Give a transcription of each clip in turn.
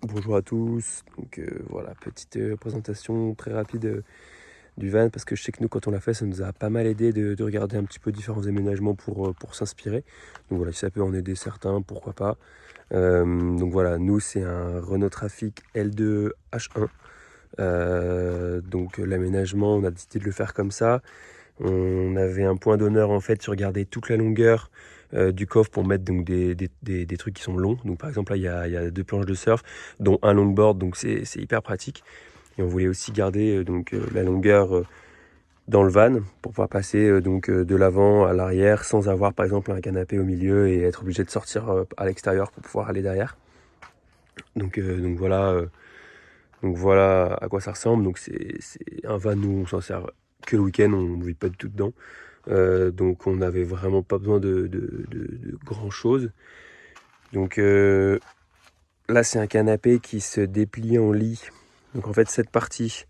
Bonjour à tous. Donc voilà, petite présentation très rapide du van parce que je sais que nous quand on l'a fait ça nous a pas mal aidé de regarder un petit peu différents aménagements pour s'inspirer. Donc voilà, si ça peut en aider certains, pourquoi pas. Donc voilà, nous c'est un Renault Trafic L2 H1. Donc l'aménagement, on a décidé de le faire comme ça. On avait un point d'honneur en fait sur garder toute la longueur du coffre pour mettre donc des trucs qui sont longs. Donc par exemple là il y a deux planches de surf dont un longboard, donc c'est hyper pratique. Et on voulait aussi garder la longueur dans le van pour pouvoir passer de l'avant à l'arrière sans avoir par exemple un canapé au milieu et être obligé de sortir à l'extérieur pour pouvoir aller derrière. Donc voilà à quoi ça ressemble. Donc c'est un van où on s'en sert que le week-end, on ne vit pas du tout dedans. Donc on n'avait vraiment pas besoin de grand chose. Donc là c'est un canapé qui se déplie en lit. Donc en fait cette partie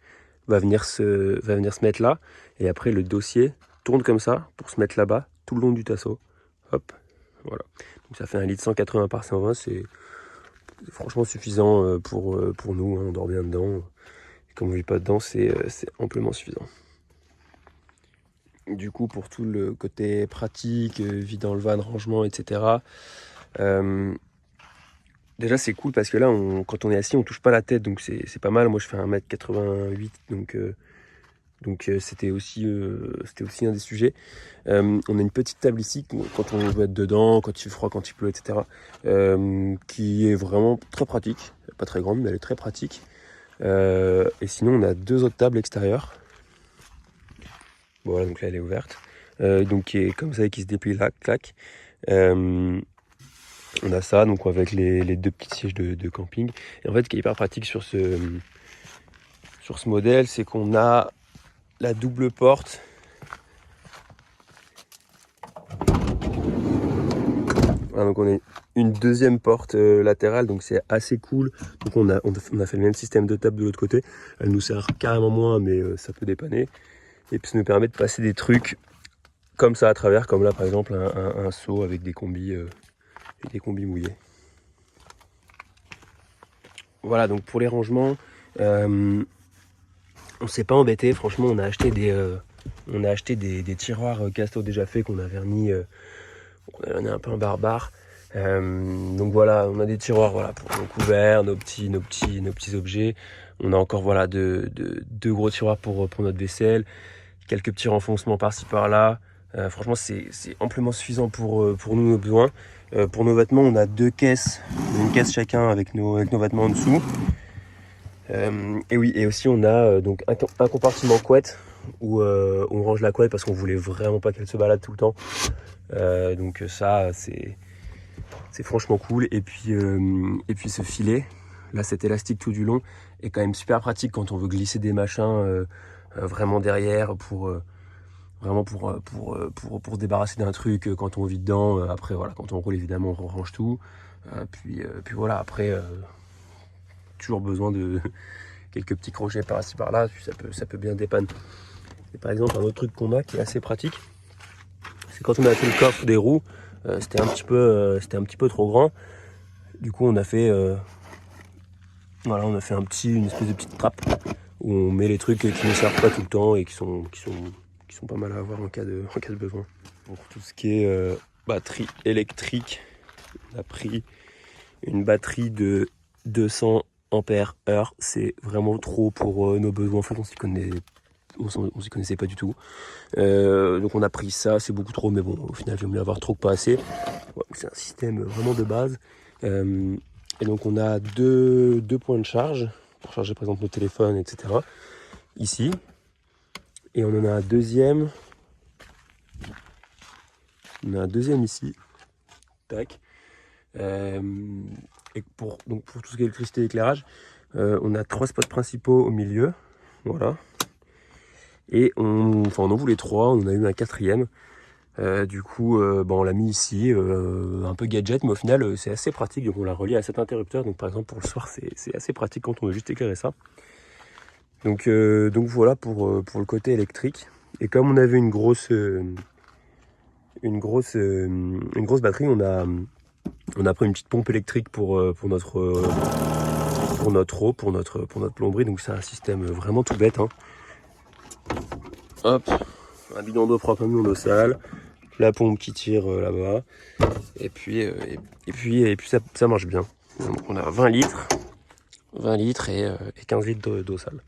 va venir se mettre là. Et après le dossier tourne comme ça pour se mettre là-bas tout le long du tasseau. Hop, voilà. Donc ça fait un lit de 180 par 120, c'est franchement suffisant pour nous, hein, on dort bien dedans. Et comme on ne vit pas dedans, c'est amplement suffisant. Du coup, pour tout le côté pratique, vie dans le van, rangement, etc. Déjà, c'est cool parce que là, quand on est assis, on touche pas la tête, donc c'est pas mal. Moi, je fais 1m88, donc c'était aussi un des sujets. On a une petite table ici, quand on veut être dedans, quand il fait froid, quand il pleut, etc. Qui est vraiment très pratique. Pas très grande, mais elle est très pratique. Et sinon, on a deux autres tables extérieures. Voilà, donc là elle est ouverte. Donc qui est comme ça et qui se déplie là, clac. On a ça, donc avec les deux petits sièges de camping. Et en fait, ce qui est hyper pratique sur ce modèle, c'est qu'on a la double porte. Voilà, donc on a une deuxième porte latérale, donc c'est assez cool. Donc on a fait le même système de table de l'autre côté. Elle nous sert carrément moins, mais ça peut dépanner. Et puis ça nous permet de passer des trucs comme ça à travers, comme là par exemple un seau avec des combis mouillés. Voilà, donc pour les rangements, on s'est pas embêté. Franchement, on a acheté des tiroirs Casto déjà faits qu'on a vernis, on est un peu un barbare. Donc voilà, on a des tiroirs voilà, pour nos couverts, nos petits objets. On a encore voilà, deux gros tiroirs pour notre vaisselle, quelques petits renfoncements par-ci par-là. Franchement, c'est amplement suffisant pour nous, nos besoins. Pour nos vêtements, on a deux caisses, une caisse chacun avec nos vêtements en dessous. Et oui, et aussi on a donc un compartiment couette où on range la couette parce qu'on voulait vraiment pas qu'elle se balade tout le temps. Donc ça, c'est franchement cool. Et puis ce filet, là cet élastique tout du long, est quand même super pratique quand on veut glisser des machins vraiment derrière pour se débarrasser d'un truc quand on vit dedans. Après voilà, quand on roule évidemment on range tout. Puis voilà, après toujours besoin de quelques petits crochets par-ci par-là, puis ça peut bien dépanner. Et par exemple un autre truc qu'on a qui est assez pratique, c'est quand on a fait le coffre des roues, c'était un petit peu trop grand. Du coup on a fait une espèce de petite trappe où on met les trucs qui ne servent pas tout le temps et qui sont pas mal à avoir en cas de besoin. Pour tout ce qui est batterie électrique, on a pris une batterie de 200 ampères heure. C'est vraiment trop pour nos besoins. En fait, on s'y connaissait pas du tout. Donc on a pris ça, c'est beaucoup trop, mais bon, au final, j'aime mieux avoir trop que pas assez. Ouais, c'est un système vraiment de base. Et donc on a deux points de charge pour charger par exemple nos téléphones, etc. Ici. Et on en a un deuxième. On a un deuxième ici. Tac. Et pour tout ce qui est électricité et éclairage, on a trois spots principaux au milieu. Voilà. Et on en voulait trois, on en a eu un quatrième. Du coup, on l'a mis ici, un peu gadget, mais au final, c'est assez pratique. Donc, on l'a relié à cet interrupteur. Donc, par exemple, pour le soir, c'est assez pratique quand on veut juste éclairer ça. Donc voilà pour le côté électrique. Et comme on avait une grosse batterie, on a pris une petite pompe électrique pour notre pour notre eau, pour notre plomberie. Donc c'est un système vraiment tout bête, hein. Hop, un bidon d'eau propre, un bidon d'eau sale, la pompe qui tire là-bas, et puis ça marche bien. Donc on a 20 litres et 15 litres d'eau sale.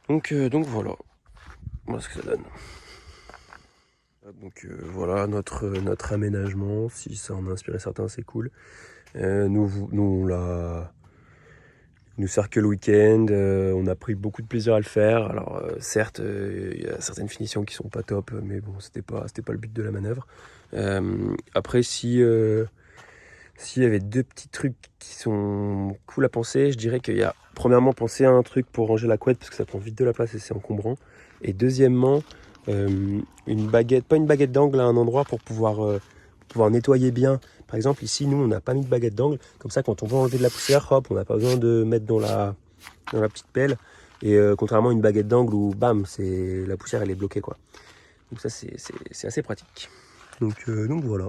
Donc voilà ce que ça donne. Donc voilà notre aménagement, si ça en a inspiré certains, c'est cool. Nous on l'a... Il nous sert que le week-end, on a pris beaucoup de plaisir à le faire. Alors certes, il y a certaines finitions qui sont pas top, mais bon, c'était pas le but de la manœuvre. Après, s'il y avait deux petits trucs qui sont cool à penser, je dirais qu'il y a premièrement penser à un truc pour ranger la couette parce que ça prend vite de la place et c'est encombrant. Et deuxièmement, une baguette, pas une baguette d'angle à un endroit pour pouvoir nettoyer bien. Par exemple, ici, nous, on n'a pas mis de baguette d'angle. Comme ça, quand on veut enlever de la poussière, hop, on n'a pas besoin de mettre dans la petite pelle. Et contrairement à une baguette d'angle où, bam, la poussière, elle est bloquée, quoi. Donc ça, c'est assez pratique. Donc voilà.